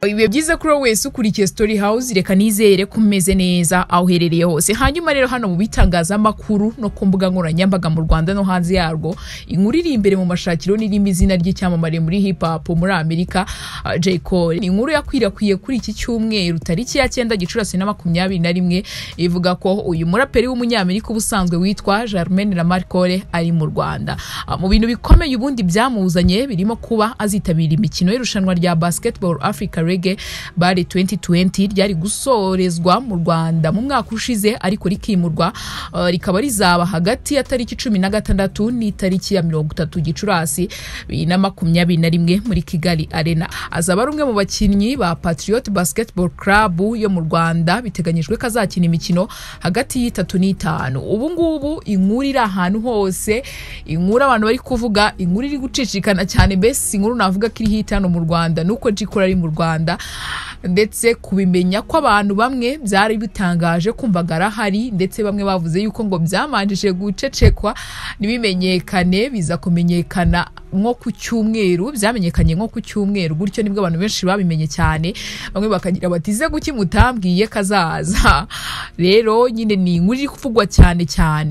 Ibi byiza kuri wese ukurikiye Story House reka nizere kumeze neza aho uherereye hose. Hanyuma rero hano mu bitangaza makuru no kumbuga nkoranyambaga mu Rwanda no hanze yarwo, inkuru iri imbere mu mashakiro n'irimo izina ry'icyamamare muri hip hop muri Amerika, J Cole. Ni inkuru yakwirakwiye kuri iki cyumweru tariki ya 9 Gicurasi na 2021 ivuga ko uyu muraperi w'umunyamerika ubusanzwe witwa Jermaine Lamar Cole ari mu Rwanda. Mu bintu bikomeye ubundi byamuzanye birimo kuba azitabira imikino y'irushanwa rya Basketball Africa Reggae Bari 2020 ryari gusorezwa mu Rwanda mu mwaka ushize, ariko rikimurwa rikaba rizaba hagati ya tariki 16 n'itariki ya 30 Gicurasi 2021 muri Kigali Arena. Azaba ari umwe mu bakinnyi ba Patriot Basketball Club yo mu Rwanda, biteganyijwe kazakina imikino hagati y'3 n'5. Ubu ngubu inkuru iri ahantu hose, inkuru abantu bari kuvuga, inkuru iri gucicikana cyane, bese inkuru navuga kiri hitano mu Rwanda nuko J Cole ari mu Rwanda, ndetse kubimenya ko abantu bamwe byari bitangaje kumvagara hari, ndetse bamwe bavuze yuko ngo byamanjije gucecekwa nibimenyekane, biza kumenyekana nko ku cyumweru, byamenyekanye nko ku cyumweru, gutyo nibwo abantu benshi babimenye cyane, bamwe bakagira batize guki mutambwiye kazaza. Rero nyine ni inkuru iri kuvugwa cyane.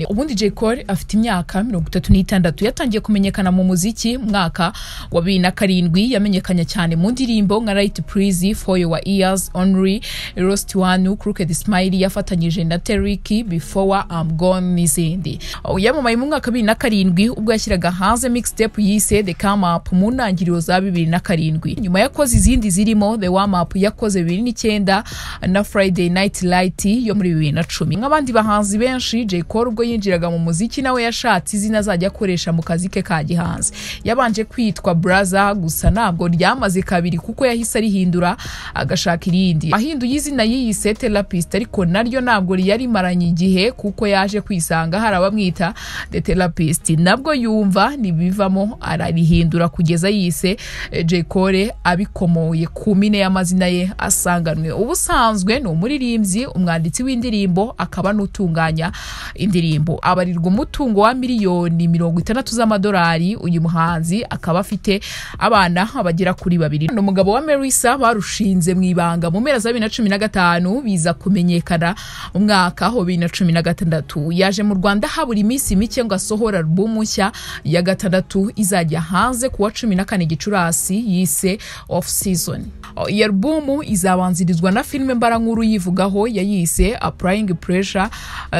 Ubundi J Cole afite imyaka 36, yatangiye kumenyekana mu muziki mwaka wa 2007, yamenyekanye cyane mu ndirimbo nka Right Please, For Your Ears Only, Lost One, Crooked Smile yafatanyije na Teriki, Before I'm Gone n'izindi. Yamamaye mu mwaka 2007 ubwo yashyiraga hanze mixtape yise The Come Up mu ntangiriro za 2007. Nyuma yakoze izindi zirimo The Warm Up yakoze 2009 na Friday Night Light yo muri 2010. Nk'abandi bahanzi benshi, J Cole ubwo yinjiraga mu muziki nawe yashatse izina azajya akoresha mu kazi ke ka gihanzi. Yabanje kwitwa Brother, gusa ntabwo ryamaze kabiri kuko yahise arihindura agashaka irindi. Ahinduye izina yiyise Therapist, ariko naryo ntabwo yari maranye igihe kuko yaje kwisanga hari abamwita The Therapist, nabwo yumva nibivamo ararihindura kugeza yise J Cole, abikomoye ku mine y'amazina ye asanganwe. Ubusanzwe ni umuririmbyi, umwanditsi w'indirimbo, akaba n'utunganya indirimbo. Abarirwa umutungo wa miliyoni 60 z'amadolari. Uyu muhanzi akaba afite abana abagera kuri 2. N'umugabo wa Melissa barushinze mu ibanga mu mpera za 2015, biza kumenyekana mu mwaka wa 2016. Yaje mu Rwanda habura iminsi mike ngo asohora album nshya ya 6 izajya hanze kuwa 14 Gicurasi yise Off Season. Iyi album izabanzirizwa na filime mbarankuru yivugaho yayise Applying Pressure.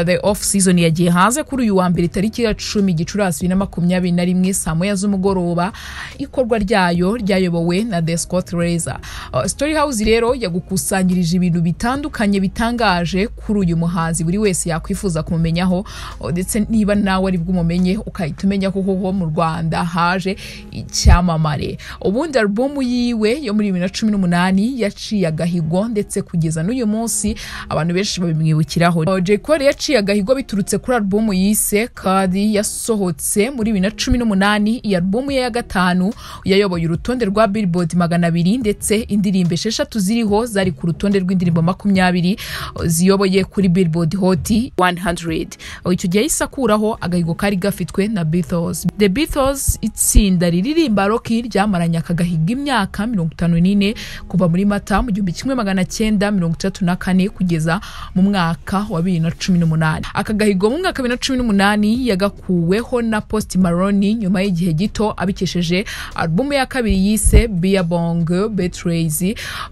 The Off Season yagiye hanze kuri uyu wa mbere tariki ya 10 Gicurasi 2021 saa 9 z'umugoroba. Ikorwa ryayo ryayobowe na The Scott Razor. Story House rero yagukusanyirije ibintu bitandukanye bitangaje kuri uyu muhanzi buri wese yakwifuza kumumenyaho, ndetse niba nawe ari bw'umumenye ukahita umenya ko mu Rwanda haje icyamamare. Ubundi album yiwe yo muri 2018 yaciye agahigo, ndetse kugeza n'uyu munsi abantu benshi babimwibukiraho. J Cole yaciye agahigo biturutse kuri album yise Kadi yasohotse muri 2018. Iyi album ye ya 5 yayoboye urutonde rwa Billboard 200, ndetse indirimbo 6 ziriho zari ku rutonde rw'indirimbo 20 ziyoboye kuri Billboard Hot 100. Icyo gihe isakuraho agahigo kari gafitwe na Beatles. The Beatles itsinda riririmba rock ryamaranye akagahiga imyaka 54 kuva muri Mata mu 1934 kugeza mu mwaka wa 2018. Akagahigo mu mwaka wa 2018 yagakuweho na Post Malone nyuma y'igihe gito abikesheje album ya kabiri yise Beerbong Betrays,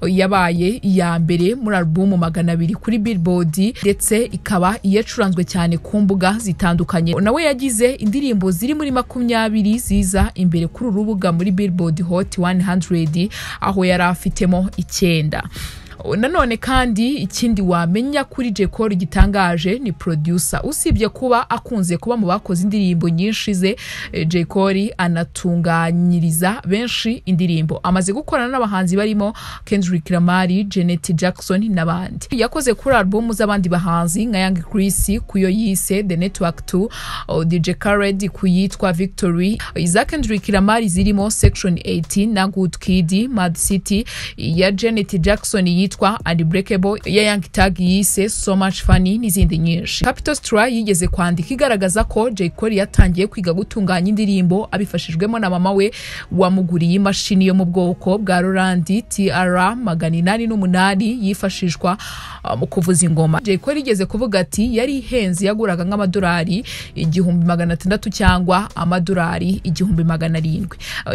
yabaye iya mbere muri album 200 kuri Billboard, ndetse ikaba iyacuranzwe cyane ku mbuga zitandukanye. Nawe yagize indirimbo ziri muri 20 ziza imbere kuri urubuga muri Billboard Hot 100, aho yari afitemo 9. Nanone kandi ikindi wamenya kuri J Cole gitangaje ni producer. Usibye kuba akunze kuba mu bakoze indirimbo nyinshi ze, J Cole anatunganyiriza benshi indirimbo. Amaze gukorana n'abahanzi barimo Kendrick Lamar, Janet Jackson n'abandi. Yakoze kuri album z'abandi bahanzi nka Young Chris kuyo yise The Network 2, DJ Khaled kuyitwa Victory, za Kendrick Lamar zirimo Section 18 na Good Kid, Mad City, ya Janet Jackson yitwa Unbreakable ya Young Thug yise So Much Funny n'izindi nyinshi. Capital Stra yigeze kwandika igaragaza ko Jay Polly yatangiye kwiga gutunganya indirimbo abifashijwemo na mama we wamuguriye imashini yo mu bwoko bwa Roland TR 808 yifashishwa mu kuvuza ingoma. Jay Polly yigeze kuvuga ati yari ihenze yaguraga nk'amadolari 1600 cyangwa amadolari 1700.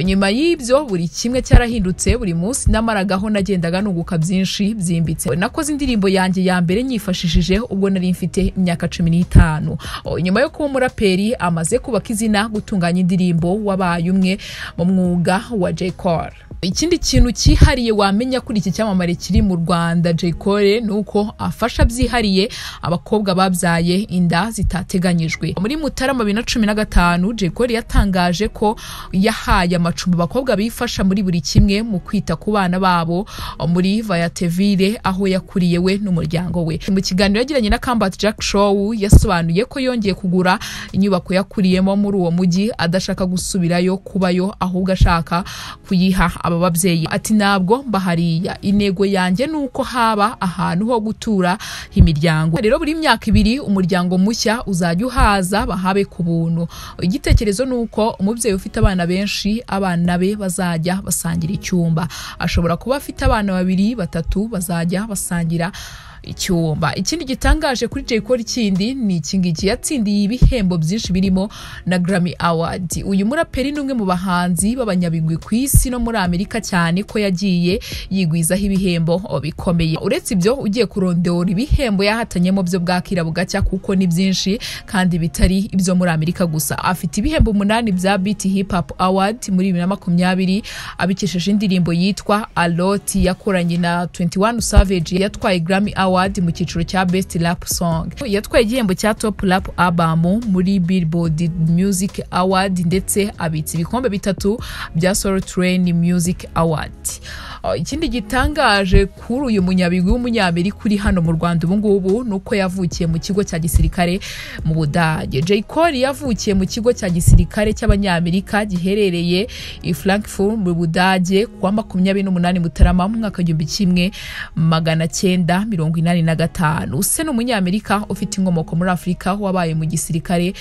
Nyuma y'ibyo buri kimwe cyarahindutse, buri munsi namaragaho nagendaga nuguka byinshi byimbitse. Nakoze indirimbo yanjye ya mbere nyifashishije ubwo nari mfite imyaka 15. Nyuma yo kuba umuraperi amaze kubaka izina gutunganya indirimbo, wabaye umwe mu mwuga wa J Cole. Ikindi kintu cyihariye wamenya kuri iki cyamamare kiri mu Rwanda J Cole nuko afasha byihariye abakobwa babyaye inda zitateganyijwe. Muri Mutarama 2015 J Cole yatangaje ko yahaye amacumbi abakobwa bifasha muri buri kimwe mu kwita ku bana babo muri Vayateville aho yakuriye we n'umuryango we. Mu kiganiro yagiranye na Combat Jack Show yasobanuye ko yongeye kugura inyubako yakuriyemo muri uwo mujyi adashaka gusubirayo kubayo ahubwo ashaka kuyiha aba babyeyi. Ati ntabwo mbahariya, intego yanjye nuko haba ahantu ho gutura imiryango. Rero buri myaka 2 umuryango mushya uzajya uhaza bahabe ku buntu. Igitekerezo nuko umubyeyi ufite abana benshi abana be bazajya basangira icyumba. Ashobora kuba afite abana 2 3 bazajya basangira icyumba. Ikindi gitangaje kuri J Cole kindi ni ikingiki yatsindiye ibihembo byinshi birimo na Grammy Award. Uyu muraperi numwe mu bahanzi b'abanyabigwi ku isi no muri Amerika cyane ko yagiye yigwizaho ibihembo bikomeye. Uretse ibyo ugiye kurondora ibihembo yahatanyemo byo bwakira bugacya kuko ni byinshi kandi bitari ibyo muri Amerika gusa. Afite ibihembo 8 bya Beat Hip Hop Award muri 2020 abikesheje indirimbo yitwa A Lot yakoranye na 21 Savage yatwaye Grammy Award mu cyiciro cya Best Rap Song. Yatwaye igihembo cya Top Rap Album muri Billboard Music Award ndetse abitse ibikombe 3 bya Soul Train Music Award. Ikindi gitangaje kuri uyu munyabigwi w'umunyamerika uri hano mu Rwanda ubu ngubu nuko yavukiye mu kigo cya gisirikare mu Budage. J Cole yavukiye mu kigo cya gisirikare cy'abanyamerika giherereye i Frankfurt mu Budage kwa 28 Mutarama mu mwaka 1985. Se n'umunyamerika ufite inkomoko muri Afrika wabaye mu gisirikare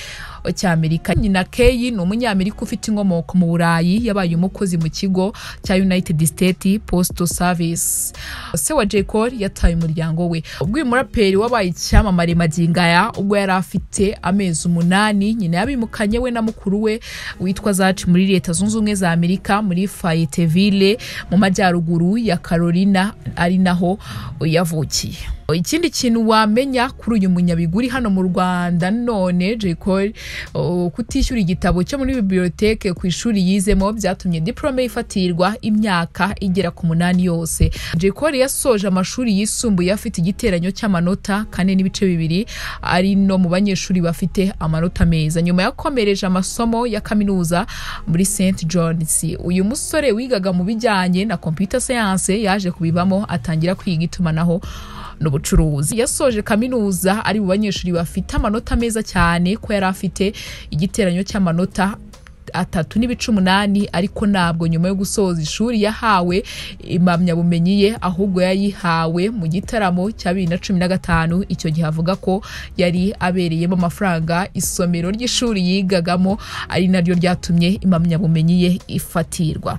cy'Amerika. Nyina Kay ni umunyamerika ufite inkomoko mu Burayi yabaye umukozi mu kigo cya United States Postal Service. Se wa J Cole yataye umuryango we. Ubwo uyu muraperi wabaye icyamamare magingaya ubwo yari afite amezi 8, nyina yabimukanye we na mukuru we witwa Zach muri Leta Zunze Ubumwe za Amerika muri Fayetteville mu majyaruguru ya Carolina ari naho yavukiye. Ikindi kintu wamenya kuri uyu munyabiguri hano mu Rwanda none J Cole kutishyura igitabo cyo muri bibliothèque ku ishuri yizemo byatumye diplome ifatirwa imyaka igera ku 8 yose. J Cole yasoje amashuri yisumbuye afite igiteranyo cy'amanota 4.2 ari no mu banyeshuri bafite amanota meza. Nyuma yakomereje amasomo ya kaminuza muri St John's. Uyu musore wigaga mu bijyanye na computer science yaje kubivamo atangira kwiga itumanaho n'ubucuruzi. Yasoje kaminuza ari mu banyeshuri bafite amanota meza cyane ko yari afite igiteranyo cy'amanota 3.8 ariko ntabwo nyuma yo gusoza ishuri yahawe impamyabumenyi ye ahubwo yayihawe mu gitaramo cya 2015. Icyo gihe avuga ko yari abereyemo amafaranga isomero ry'ishuri yigagamo ari naryo ryatumye impamyabumenyi ye ifatirwa.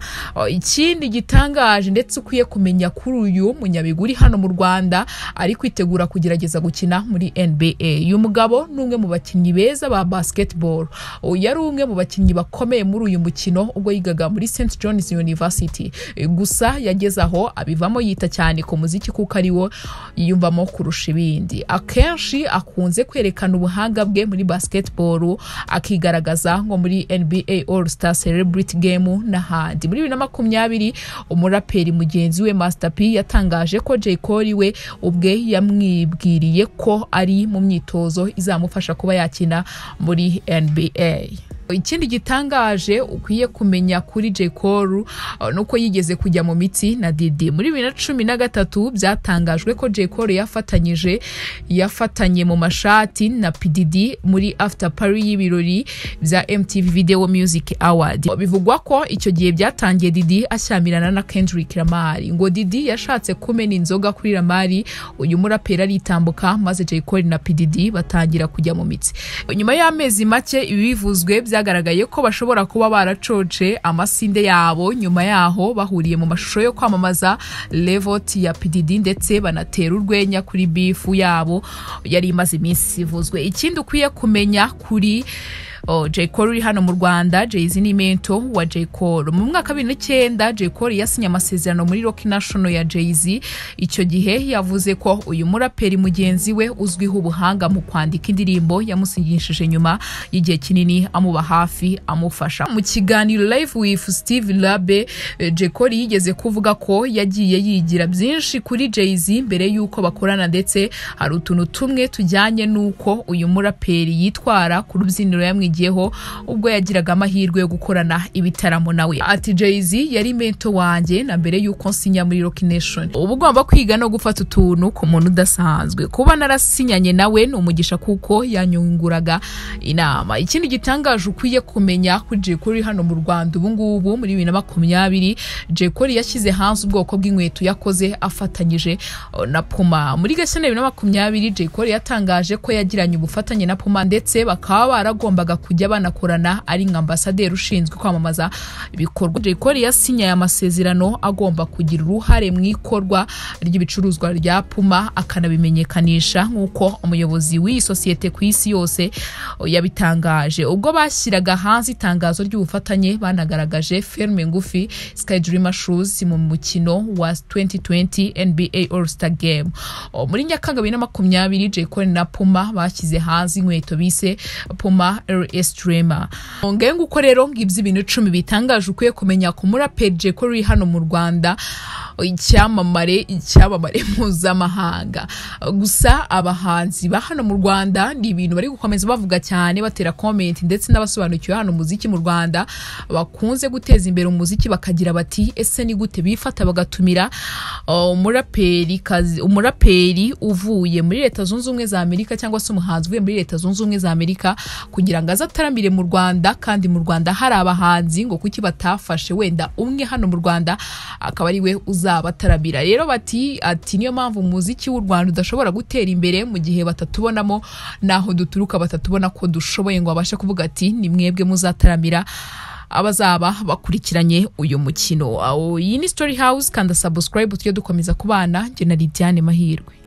Ikindi gitangaje ndetse ukwiye kumenya kuri uyu munyabiguri hano mu Rwanda ari kwitegura kugerageza gukina muri NBA. Uyu mugabo n'umwe mu bakinnyi beza ba basketball. Yari umwe mu bakinnyi bakomeye muri uyu mukino ubwo yigaga muri St John's University. Gusa yageze aho abivamo yita cyane ku muziki kuko ari wo yiyumvamo kurusha ibindi. Akenshi akunze kwerekana ubuhanga bwe muri basketball akigaragaza ngo muri NBA All Star Celebrity Game n'ahandi. Muri 2020 umuraperi mugenzi we Master P yatangaje ko J Cole we ubwe yamwibwiriye ko ari mu myitozo izamufasha kuba yakina muri NBA. Ikindi gitangaje ukwiye kumenya kuri J Cole nuko yigeze kujya mu mitsi na Diddy muri 2013 byatangajwe ko J Cole yafatanye mu mashati na P Diddy muri after party y'ibirori bya MTV Video Music Award. Bivugwa ko icyo gihe byatangiye Diddy ashyamirana na Kendrick Lamar, ngo Diddy yashatse kumena inzoga kuri Lamar, uyu muraperi aritambuka maze J Cole na P Diddy batangira kujya mu mitsi. Nyuma y'amezi make ibivuzwe byagaragaye ko bashobora kuba baracoce amasinde yabo, nyuma yaho bahuriye mu mashusho yo kwamamaza Levot ya P Diddy ndetse banatera urwenya kuri bifu yabo yari imaze iminsi ivuzwe. Ikindi ukwiye kumenya kuri J Cole uri hano mu Rwanda, Jay-Z ni mento wa J Cole. Mu mwaka 2009 J Cole yasinye amasezerano muri Rock National ya Jay-Z. Icyo gihe yavuze ko uyu muraperi mugenzi we uzwiho ubuhanga mu kwandika indirimbo yamusinyishije nyuma y'igihe kinini amuba hafi amufasha. Mu kiganiro Live with Steve Labe, J Cole yigeze kuvuga ko yagiye yigira byinshi kuri Jay-Z mbere yuko bakorana, ndetse hari utuntu tumwe tujyanye nuko uyu muraperi yitwara ku rubyiniro yamwigiyeho ubwo yagiraga amahirwe yo gukorana ibitaramo nawe. Ati Jay-Z yari mento wanjye na mbere yuko nsinya muri Rock Nation. Ubu ugomba kwiga no gufata utuntu ku muntu udasanzwe. Kuba narasinyanye nawe ni umugisha kuko yanyunguraga inama. Ikindi gitangaje ukwiye kumenya kuri J Cole hano mu Rwanda ubu ngubu muri 2020, J Cole yashyize hanze ubwoko bw'inkweto yakoze afatanyije na Puma. Muri Gashyantare 2020 J Cole yatangaje ko yagiranye ubufatanye na Puma ndetse bakaba baragombaga kujya banakorana ari nka ambassadeur ushinzwe kwamamaza ibikorwa. J Cole yasinye aya masezerano agomba kugira uruhare mu ikorwa ry'ibicuruzwa rya Puma akanabimenyekanisha nk'uko umuyobozi w'iyi sosiyete ku isi yose yabitangaje. Ubwo bashyiraga hanze itangazo ry'ubufatanye banagaragaje firme ngufi Skydreamer Shoes mu mukino wa 2020 NBA All-Star Game. Muri Nyakanga 2020 J Cole na Puma bashyize hanze inkweto bise Puma Extrema. Ngengo uko rero ngibyo ibintu 10 bitangaje ukwiye kumenya ku muraperi J Cole hano mu Rwanda, icyamamare mpuzamahanga. Gusa abahanzi ba hano mu Rwanda ni ibintu bari gukomeza bavuga cyane, batera comment ndetse n'abasobanukiwe hano muziki mu Rwanda bakunze guteza imbere umuziki, bakagira bati ese ni gute bifata bagatumira umuraperi uvuye muri Leta Zunze Ubumwe za Amerika cyangwa se umuhanzi uvuye muri Leta Zunze Ubumwe za Amerika kugira ngo azataramire mu Rwanda, kandi mu Rwanda hari abahanzi, ngo kuki batafashe wenda umwe hano mu Rwanda akaba ari we uzabataramira. Rero ati niyo mpamvu umuziki w'u Rwanda udashobora gutera imbere mu gihe batatubonamo naho duturuka, batatubona ko dushoboye ngo abashe kuvuga ati ni mwebwe muzataramira abazaba bakurikiranye uyu mukino. Iyi ni Story House, kanda subscribe tujye dukomeza kubana. Jye na Lidiane Mahirwe.